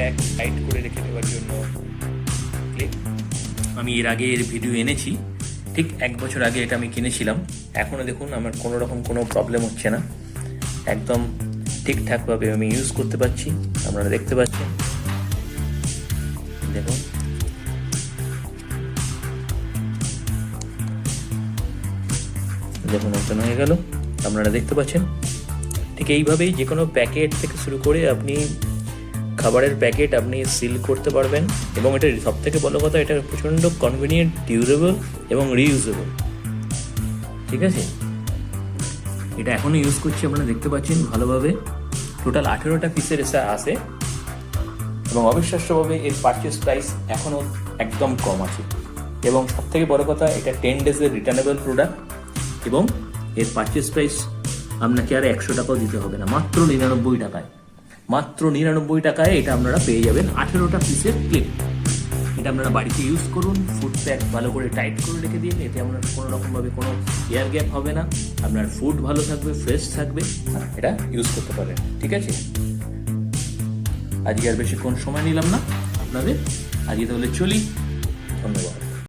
Pack tight করে রেখে দেওয়ার জন্য ক্লিপ। আমি এর আগে এর ভিডিও এনেছি, ঠিক 1 বছর আগে এটা আমি কিনেছিলাম। এখনও দেখুন আমার কোনো রকম কোনো প্রবলেম হচ্ছে না, একদম ঠিকঠাকভাবে আমি ইউজ করতে পারছি। আপনারা দেখতে পাচ্ছেন, দেখুন দেখুন ওপেন হয়ে গেল, আপনারা দেখতে পাচ্ছেন। ঠিক এইভাবেই যে কোনো প্যাকেট থেকে শুরু করে আপনি খাবারের প্যাকেট আপনি সিল করতে পারবেন। এবং এটা সবথেকে বড় কথা, এটা প্রচণ্ড কনভিনিয়েন্ট, ডিউরেবল এবং রিইউজেবল। ঠিক আছে, এটা এখনও ইউজ করছি, আপনারা দেখতে পাচ্ছেন ভালোভাবে। টোটাল 18টা পিসের এসে আসে এবং অবিশ্বাস্যভাবে এর পারচেস প্রাইস এখনও একদম কম আছে। এবং সবথেকে বড় কথা, এটা 10 ডেজের রিটার্নেবল প্রোডাক্ট এবং এর পারচেস প্রাইস আপনাকে আর 100 টাকাও দিতে হবে না, মাত্র 99 টাকায়। মাত্র 99 টাকায় এটা আপনারা পেয়ে যাবেন 18টা পিসের ক্লিপ। এটা আপনারা বাড়িতে ইউজ করুন, ফুড প্যাক ভালো করে টাইট করে রেখে দিন, এতে আপনার কোনো রকমভাবে কোনো এয়ার গ্যাপ হবে না, আপনার ফুড ভালো থাকবে, ফ্রেশ থাকবে, এটা ইউজ করতে পারেন। ঠিক আছে, আজকে আর বেশিক্ষণ সময় নিলাম না আপনাদের, আজকে তাহলে চলি, ধন্যবাদ।